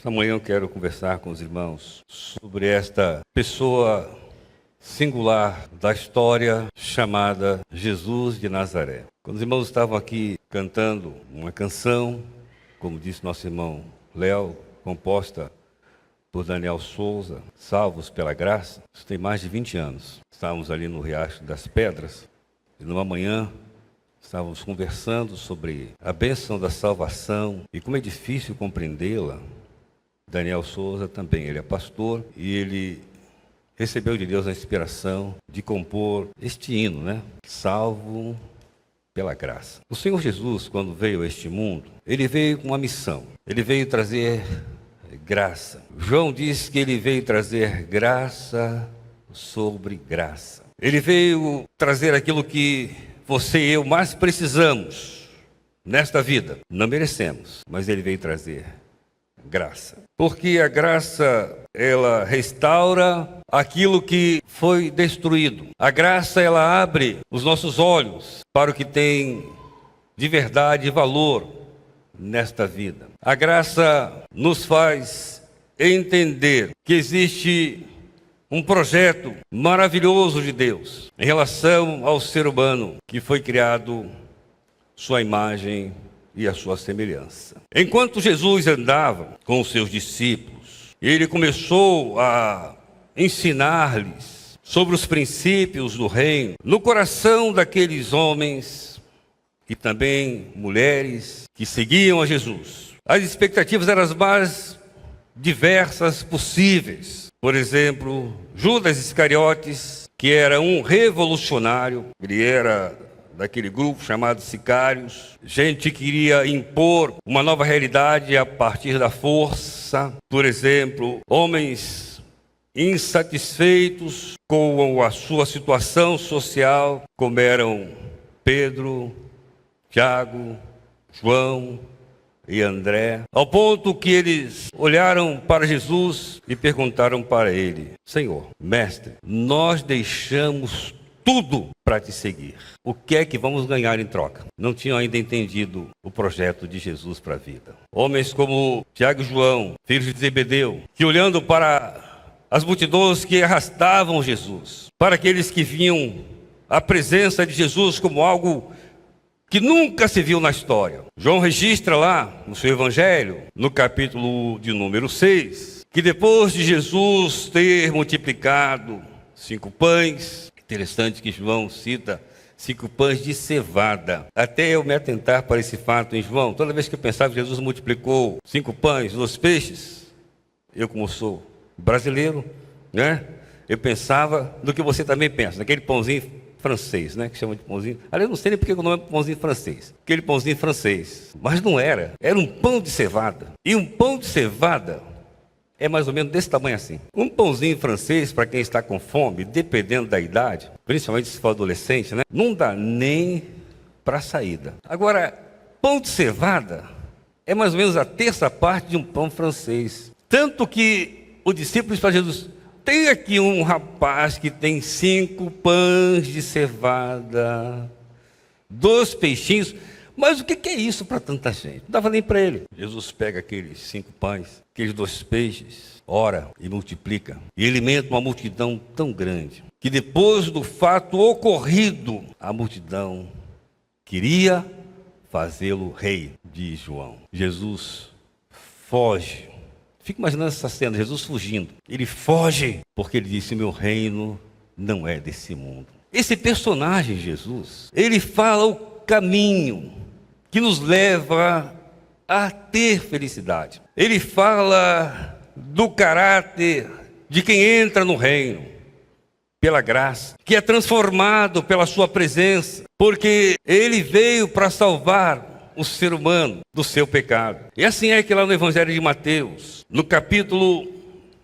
Esta manhã eu quero conversar com os irmãos sobre esta pessoa singular da história chamada Jesus de Nazaré. Quando os irmãos estavam aqui cantando uma canção, como disse nosso irmão Léo, composta por Daniel Souza, Salvos pela Graça, isso tem mais de 20 anos. Estávamos ali no Riacho das Pedras e numa manhã estávamos conversando sobre a bênção da salvação e como é difícil compreendê-la. Daniel Souza também, ele é pastor e ele recebeu de Deus a inspiração de compor este hino, né? Salvo pela graça. O Senhor Jesus, quando veio a este mundo, ele veio com uma missão. Ele veio trazer graça. João diz que ele veio trazer graça sobre graça. Ele veio trazer aquilo que você e eu mais precisamos nesta vida. Não merecemos, mas ele veio trazer graça. Porque a graça, ela restaura aquilo que foi destruído. A graça, ela abre os nossos olhos para o que tem de verdade e valor nesta vida. A graça nos faz entender que existe um projeto maravilhoso de Deus em relação ao ser humano que foi criado sua imagem e a sua semelhança. Enquanto Jesus andava com os seus discípulos, ele começou a ensinar-lhes sobre os princípios do reino no coração daqueles homens e também mulheres que seguiam a Jesus. As expectativas eram as mais diversas possíveis. Por exemplo, Judas Iscariotes, que era um revolucionário, ele era daquele grupo chamado Sicários, gente que queria impor uma nova realidade a partir da força. Por exemplo, homens insatisfeitos com a sua situação social, como eram Pedro, Tiago, João e André, ao ponto que eles olharam para Jesus e perguntaram para ele: Senhor, mestre, nós deixamos tudo para te seguir. O que é que vamos ganhar em troca? Não tinham ainda entendido o projeto de Jesus para a vida. Homens como Tiago e João, filhos de Zebedeu, que olhando para as multidões que arrastavam Jesus, para aqueles que viam a presença de Jesus como algo que nunca se viu na história. João registra lá no seu evangelho, no capítulo de número 6, que depois de Jesus ter multiplicado 5 pães, interessante que João cita 5 pães de cevada. Até eu me atentar para esse fato em João, toda vez que eu pensava que Jesus multiplicou 5 pães, 2 peixes, eu como sou brasileiro, né? Eu pensava no que você também pensa, naquele pãozinho francês, né? Que chama de pãozinho. Aliás, eu não sei nem porque o nome é pãozinho francês. Aquele pãozinho francês. Mas não era. Era um pão de cevada. E um pão de cevada é mais ou menos desse tamanho assim. Um pãozinho francês, para quem está com fome, dependendo da idade, principalmente se for adolescente, né? Não dá nem para a saída. Agora, pão de cevada é mais ou menos a terça parte de um pão francês. Tanto que o discípulo disse para Jesus: tem aqui um rapaz que tem 5 pães de cevada, 2 peixinhos. Mas o que é isso para tanta gente? Não dava nem para ele. Jesus pega aqueles 5 pães, aqueles 2 peixes, ora e multiplica. E alimenta uma multidão tão grande, que depois do fato ocorrido, a multidão queria fazê-lo rei, diz João. Jesus foge. Fica imaginando essa cena, Jesus fugindo. Ele foge porque ele disse: meu reino não é desse mundo. Esse personagem, Jesus, ele fala o caminho que nos leva a ter felicidade. Ele fala do caráter de quem entra no reino pela graça, que é transformado pela sua presença, porque ele veio para salvar o ser humano do seu pecado. E assim é que lá no Evangelho de Mateus, no capítulo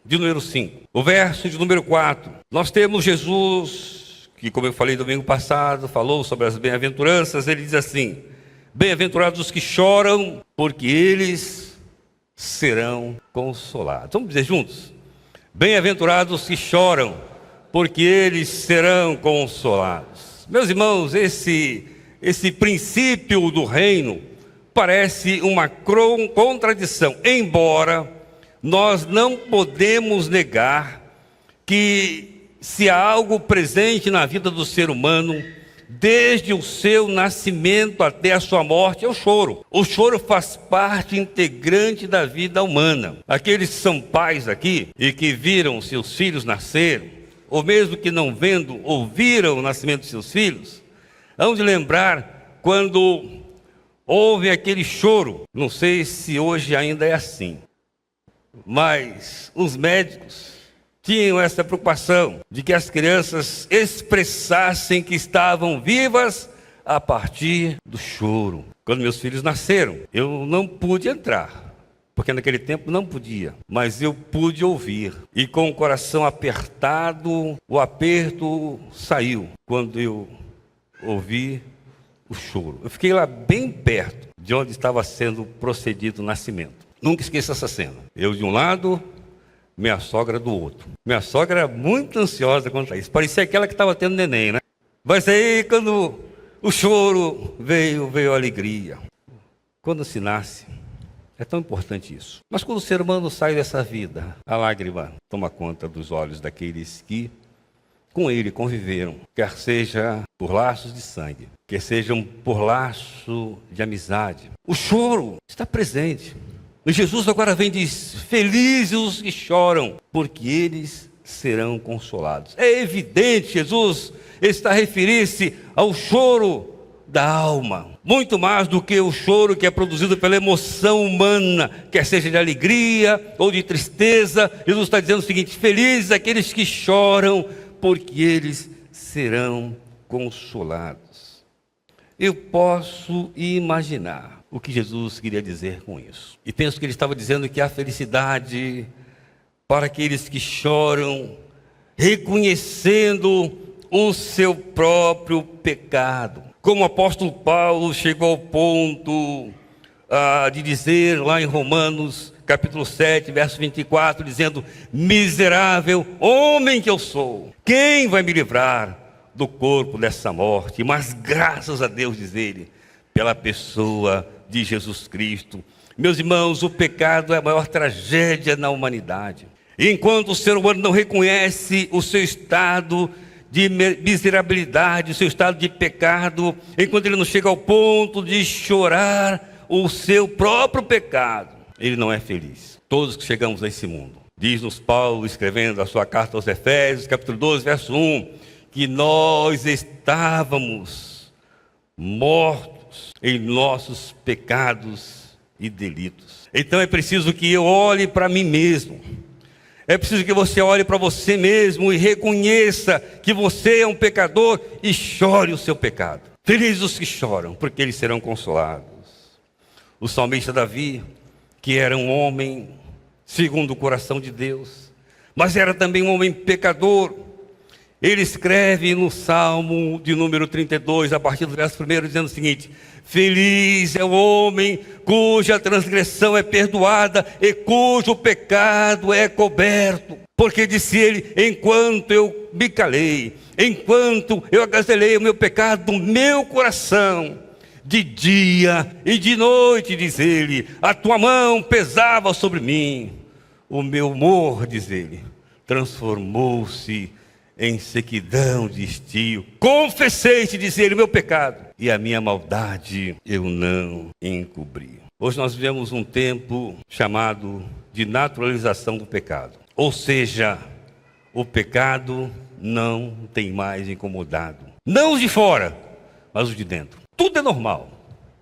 de número 5, o verso de número 4, nós temos Jesus, que, como eu falei domingo passado, falou sobre as bem-aventuranças. Ele diz assim: bem-aventurados os que choram, porque eles serão consolados. Vamos dizer juntos? Bem-aventurados os que choram, porque eles serão consolados. Meus irmãos, esse princípio do reino parece uma contradição, embora Nós não podemos negar que se há algo presente na vida do ser humano, desde o seu nascimento até a sua morte, é o choro. O choro faz parte integrante da vida humana. Aqueles que são pais aqui e que viram seus filhos nascer, ou mesmo que não vendo, ouviram o nascimento de seus filhos, hão de lembrar quando houve aquele choro. Não sei se hoje ainda é assim, mas os médicos tinham essa preocupação de que as crianças expressassem que estavam vivas a partir do choro. Quando meus filhos nasceram, eu não pude entrar, porque naquele tempo não podia, mas eu pude ouvir. E com o coração apertado, o aperto saiu quando eu ouvi o choro. Eu fiquei lá bem perto de onde estava sendo procedido o nascimento. Nunca esqueço essa cena. Eu de um lado, minha sogra do outro. Minha sogra era muito ansiosa quanto a isso. Parecia aquela que estava tendo neném, né? Mas aí, quando o choro veio a alegria. Quando se nasce, é tão importante isso. Mas quando o ser humano sai dessa vida, a lágrima toma conta dos olhos daqueles que com ele conviveram, quer seja por laços de sangue, quer sejam por laço de amizade. O choro está presente. E Jesus agora vem e diz: felizes os que choram, porque eles serão consolados. É evidente, Jesus está a referir-se ao choro da alma, muito mais do que o choro que é produzido pela emoção humana, quer seja de alegria ou de tristeza. Jesus está dizendo o seguinte: felizes aqueles que choram, porque eles serão consolados. Eu posso imaginar o que Jesus queria dizer com isso. E penso que ele estava dizendo que há felicidade para aqueles que choram, reconhecendo o seu próprio pecado. Como o apóstolo Paulo chegou ao ponto de dizer lá em Romanos, capítulo 7, verso 24, dizendo: miserável homem que eu sou, quem vai me livrar do corpo dessa morte? Mas graças a Deus, diz ele, pela pessoa de Jesus Cristo. Meus irmãos, o pecado é a maior tragédia na humanidade. E enquanto o ser humano não reconhece o seu estado de miserabilidade, o seu estado de pecado, enquanto ele não chega ao ponto de chorar o seu próprio pecado, ele não é feliz. Todos que chegamos a esse mundo, diz-nos Paulo, escrevendo a sua carta aos Efésios, capítulo 12, verso 1, que nós estávamos mortos em nossos pecados e delitos. Então é preciso que eu olhe para mim mesmo. É preciso que você olhe para você mesmo e reconheça que você é um pecador e chore o seu pecado. Felizes os que choram, porque eles serão consolados. O salmista Davi, que era um homem segundo o coração de Deus, mas era também um homem pecador, ele escreve no Salmo de número 32, a partir do verso 1, dizendo o seguinte: feliz é o homem cuja transgressão é perdoada e cujo pecado é coberto. Porque disse ele: enquanto eu me calei, enquanto eu agasalhei o meu pecado no meu coração, de dia e de noite, diz ele, a tua mão pesava sobre mim. O meu humor, diz ele, transformou-se em sequidão de estio. Confessei-te, diz ele, o meu pecado, e a minha maldade eu não encobri. Hoje nós vivemos um tempo chamado de naturalização do pecado. Ou seja, o pecado não tem mais incomodado. Não os de fora, mas os de dentro. Tudo é normal.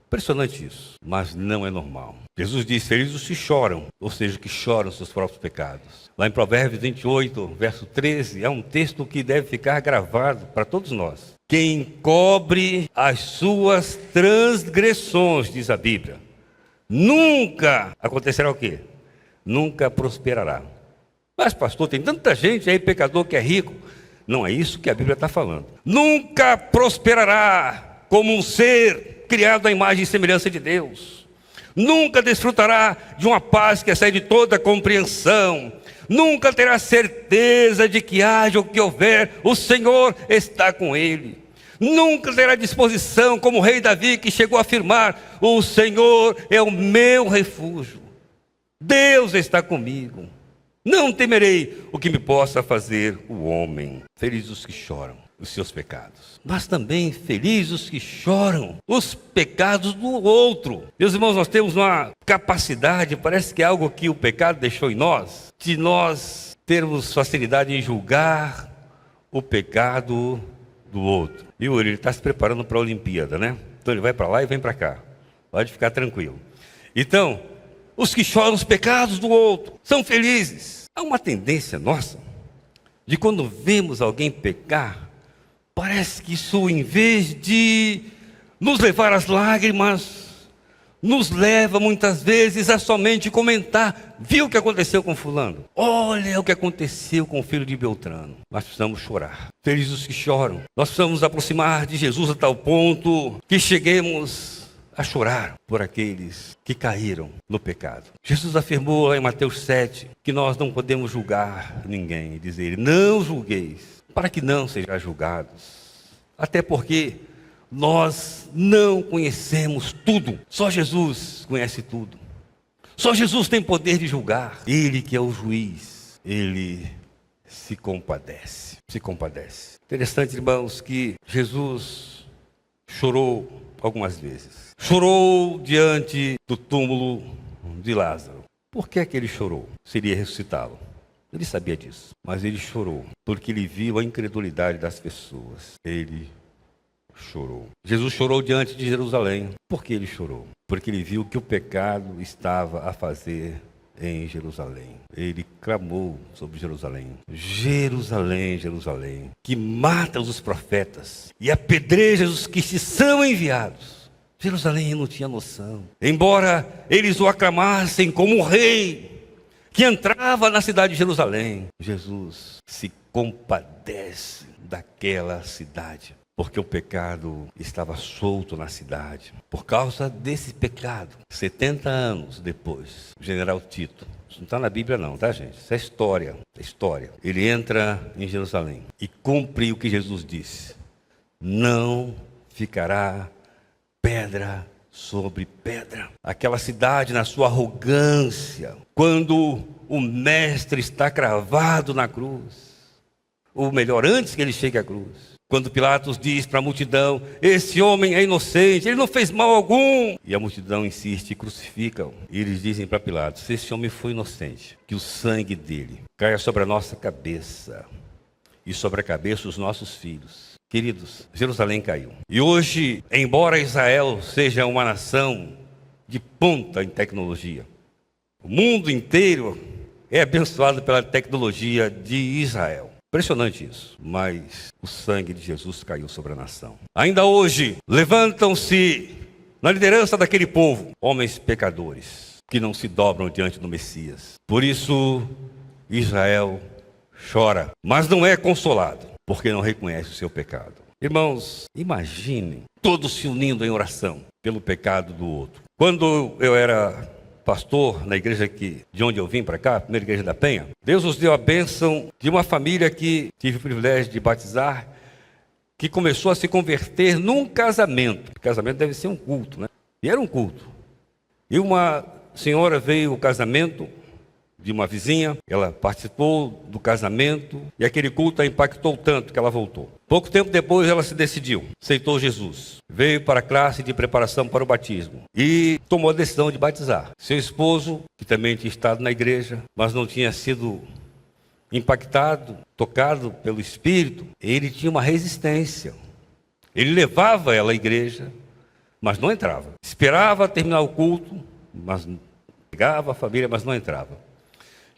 Impressionante isso, mas não é normal. Jesus diz: felizes os que choram, ou seja, que choram seus próprios pecados. Lá em Provérbios 28, verso 13, é um texto que deve ficar gravado para todos nós. Quem cobre as suas transgressões, diz a Bíblia, nunca acontecerá o quê? Nunca prosperará. Mas pastor, tem tanta gente aí, pecador, que é rico. Não é isso que a Bíblia está falando. Nunca prosperará como um ser criado à imagem e semelhança de Deus. Nunca desfrutará de uma paz que excede toda compreensão. Nunca terá certeza de que haja o que houver, o Senhor está com ele. Nunca terá disposição como o rei Davi, que chegou a afirmar: o Senhor é o meu refúgio. Deus está comigo. Não temerei o que me possa fazer o homem. Felizes os que choram os seus pecados, mas também felizes os que choram os pecados do outro. Meus irmãos, nós temos uma capacidade, parece que é algo que o pecado deixou em nós, de nós termos facilidade em julgar o pecado do outro. E ele está se preparando para a Olimpíada, né? Então ele vai para lá e vem para cá. Pode ficar tranquilo. Então, os que choram os pecados do outro são felizes. Há uma tendência nossa de quando vemos alguém pecar, parece que isso, em vez de nos levar às lágrimas, nos leva muitas vezes a somente comentar: viu o que aconteceu com fulano? Olha o que aconteceu com o filho de Beltrano. Nós precisamos chorar. Felizes os que choram. Nós precisamos nos aproximar de Jesus a tal ponto que cheguemos a chorar por aqueles que caíram no pecado. Jesus afirmou lá em Mateus 7 que nós não podemos julgar ninguém, dizer: não julgueis, para que não sejam julgados. Até porque nós não conhecemos tudo. Só Jesus conhece tudo. Só Jesus tem poder de julgar. Ele que é o juiz, ele se compadece. Se compadece. Interessante, irmãos, que Jesus chorou algumas vezes. Chorou diante do túmulo de Lázaro. Por que é que ele chorou? Seria ressuscitá-lo. Ele sabia disso, mas ele chorou, porque ele viu a incredulidade das pessoas. Ele chorou. Jesus chorou diante de Jerusalém. Por que ele chorou? Porque ele viu que o pecado estava a fazer em Jerusalém. Ele clamou sobre Jerusalém. Jerusalém, Jerusalém, que mata os profetas e apedreja os que te são enviados. Jerusalém não tinha noção. Embora eles o aclamassem como rei, que entrava na cidade de Jerusalém, Jesus se compadece daquela cidade, porque o pecado estava solto na cidade. Por causa desse pecado, 70 anos depois, o general Tito, isso não está na Bíblia não, tá, gente? Isso é história, é história. Ele entra em Jerusalém e cumpre o que Jesus disse: não ficará pedra sobre pedra. Aquela cidade, na sua arrogância, quando o mestre está cravado na cruz, ou melhor, antes que ele chegue à cruz, quando Pilatos diz para a multidão: esse homem é inocente, ele não fez mal algum, e a multidão insiste e crucificam, e eles dizem para Pilatos: se esse homem foi inocente, que o sangue dele caia sobre a nossa cabeça e sobre a cabeça dos nossos filhos. Queridos, Jerusalém caiu. E hoje, embora Israel seja uma nação de ponta em tecnologia, o mundo inteiro é abençoado pela tecnologia de Israel. Impressionante isso. Mas o sangue de Jesus caiu sobre a nação. Ainda hoje, levantam-se na liderança daquele povo homens pecadores que não se dobram diante do Messias. Por isso, Israel chora, mas não é consolado, porque não reconhece o seu pecado. Irmãos, imaginem todos se unindo em oração pelo pecado do outro. Quando eu era pastor na igreja de onde eu vim para cá, a primeira igreja da Penha, Deus nos deu a bênção de uma família que tive o privilégio de batizar, que começou a se converter num casamento. O casamento deve ser um culto, né? E era um culto. E uma senhora veio ao casamento de uma vizinha, ela participou do casamento e aquele culto a impactou tanto que ela voltou. Pouco tempo depois ela se decidiu, aceitou Jesus, veio para a classe de preparação para o batismo e tomou a decisão de batizar. Seu esposo, que também tinha estado na igreja, mas não tinha sido impactado, tocado pelo Espírito, ele tinha uma resistência. Ele levava ela à igreja, mas não entrava. Esperava terminar o culto, mas pegava a família, mas não entrava.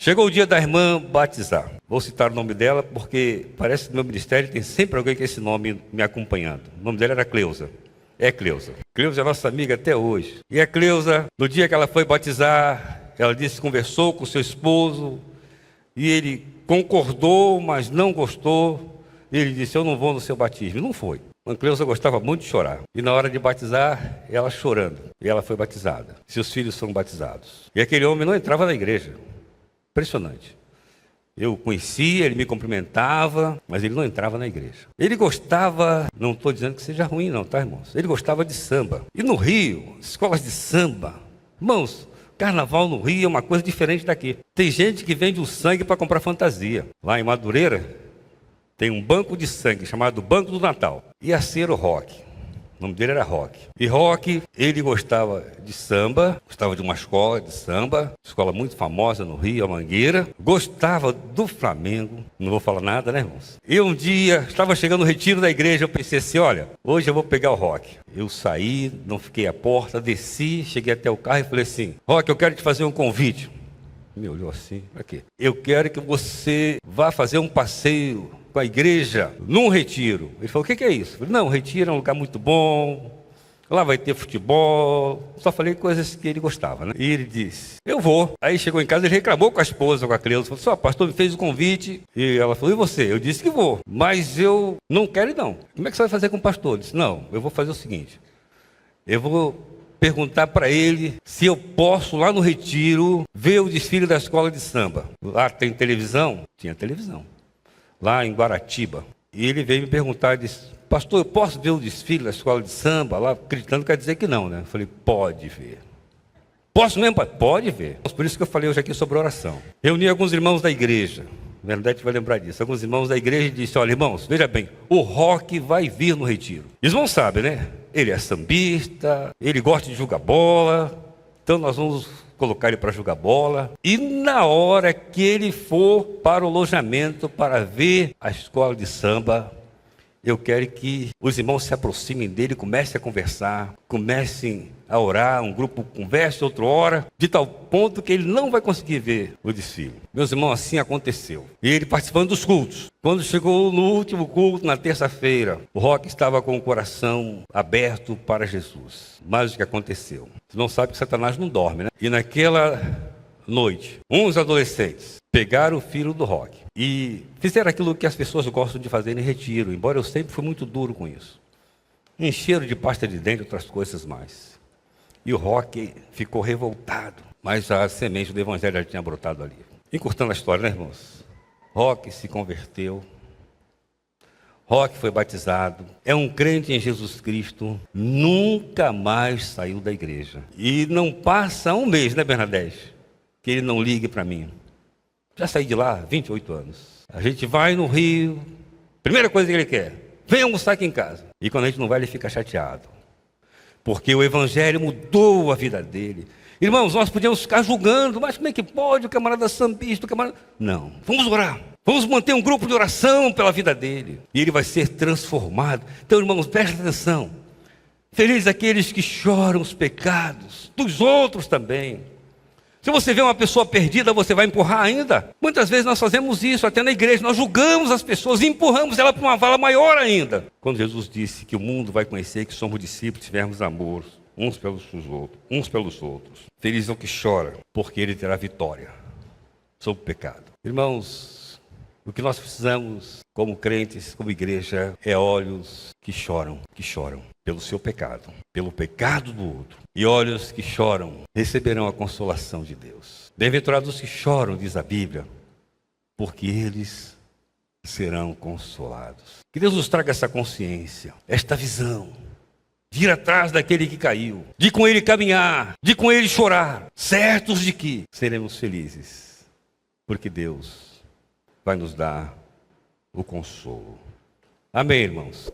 Chegou o dia da irmã batizar. Vou citar o nome dela porque parece que no meu ministério tem sempre alguém com esse nome me acompanhando. O nome dela era Cleusa. É Cleusa. Cleusa é nossa amiga até hoje. E a Cleusa, no dia que ela foi batizar, ela disse que conversou com seu esposo e ele concordou, mas não gostou. E ele disse: eu não vou no seu batismo. E não foi. A Cleusa gostava muito de chorar. E na hora de batizar, ela chorando. E ela foi batizada. Seus filhos foram batizados. E aquele homem não entrava na igreja. Impressionante. Eu conhecia, ele me cumprimentava, mas ele não entrava na igreja. Ele gostava, não estou dizendo que seja ruim não, tá, irmãos? Ele gostava de samba. E no Rio, escolas de samba. Irmãos, Carnaval no Rio é uma coisa diferente daqui. Tem gente que vende o sangue para comprar fantasia. Lá em Madureira, tem um banco de sangue chamado Banco do Natal. Ia ser o Roque. O nome dele era Roque. E Roque, ele gostava de samba, gostava de uma escola de samba, escola muito famosa no Rio, a Mangueira. Gostava do Flamengo. Não vou falar nada, né, irmãos? E um dia, estava chegando no retiro da igreja, eu pensei assim, olha, hoje eu vou pegar o Roque. Eu saí, não fiquei à porta, desci, cheguei até o carro e falei assim, Roque, eu quero te fazer um convite. Me olhou assim, para quê? Eu quero que você vá fazer um passeio com a igreja num retiro. Ele falou, o que é isso? Eu falei, não, o retiro é um lugar muito bom, lá vai ter futebol. Só falei coisas que ele gostava, né? E ele disse, eu vou. Aí chegou em casa, ele reclamou com a esposa, com a criança, falou, só, pastor me fez o convite. E ela falou, e você? Eu disse que vou, mas eu não quero ir não. Como é que você vai fazer com o pastor? Eu disse, não, eu vou fazer o seguinte, eu vou perguntar para ele se eu posso, lá no retiro, ver o desfile da escola de samba. Lá tem televisão? Tinha televisão. Lá em Guaratiba. E ele veio me perguntar, disse, pastor, eu posso ver o desfile da escola de samba? Lá, acreditando quer dizer que não, né? Eu falei, pode ver. Posso mesmo? Pode ver. Por isso que eu falei hoje aqui sobre oração. Reuni alguns irmãos da igreja. Bernadette vai lembrar disso. Alguns irmãos da igreja e disse, olha, irmãos, veja bem, o Roque vai vir no retiro. Eles não sabem, né? Ele é sambista, ele gosta de jogar bola, então nós vamos colocar ele para jogar bola. E na hora que ele for para o alojamento para ver a escola de samba, eu quero que os irmãos se aproximem dele, comecem a conversar, comecem a orar, um grupo conversa, outro ora, de tal ponto que ele não vai conseguir ver o desfile. Meus irmãos, assim aconteceu. E ele participando dos cultos. Quando chegou no último culto, na terça-feira, o Roque estava com o coração aberto para Jesus. Mas o que aconteceu? Você não sabe que Satanás não dorme, né? E naquela noite, uns adolescentes pegaram o filho do Roque e fizeram aquilo que as pessoas gostam de fazer em retiro, embora eu sempre fui muito duro com isso. Encheram de pasta de dente e outras coisas mais. E o Roque ficou revoltado, mas a semente do evangelho já tinha brotado ali. Encurtando a história, né, irmãos? Roque se converteu, Roque foi batizado, é um crente em Jesus Cristo, nunca mais saiu da igreja. E não passa um mês, né, Bernadette, que ele não ligue para mim. Já saí de lá há 28 anos. A gente vai no Rio, primeira coisa que ele quer, vem almoçar aqui em casa. E quando a gente não vai, ele fica chateado. Porque o evangelho mudou a vida dele. Irmãos, nós podíamos ficar julgando, mas como é que pode o camarada sambista, o camarada... Não, vamos orar. Vamos manter um grupo de oração pela vida dele. E ele vai ser transformado. Então, irmãos, prestem atenção. Felizes aqueles que choram os pecados dos outros também. Se você vê uma pessoa perdida, você vai empurrar ainda? Muitas vezes nós fazemos isso, até na igreja. Nós julgamos as pessoas e empurramos ela para uma vala maior ainda. Quando Jesus disse que o mundo vai conhecer que somos discípulos, tivermos amor uns pelos outros. Feliz é o que chora, porque ele terá vitória sobre o pecado. Irmãos, o que nós precisamos, como crentes, como igreja, é olhos que choram pelo seu pecado, pelo pecado do outro. E olhos que choram receberão a consolação de Deus. Bem-aventurados os que choram, diz a Bíblia, porque eles serão consolados. Que Deus nos traga essa consciência, esta visão, de ir atrás daquele que caiu, de com ele caminhar, de com ele chorar, certos de que seremos felizes, porque Deus vai nos dar o consolo. Amém, irmãos?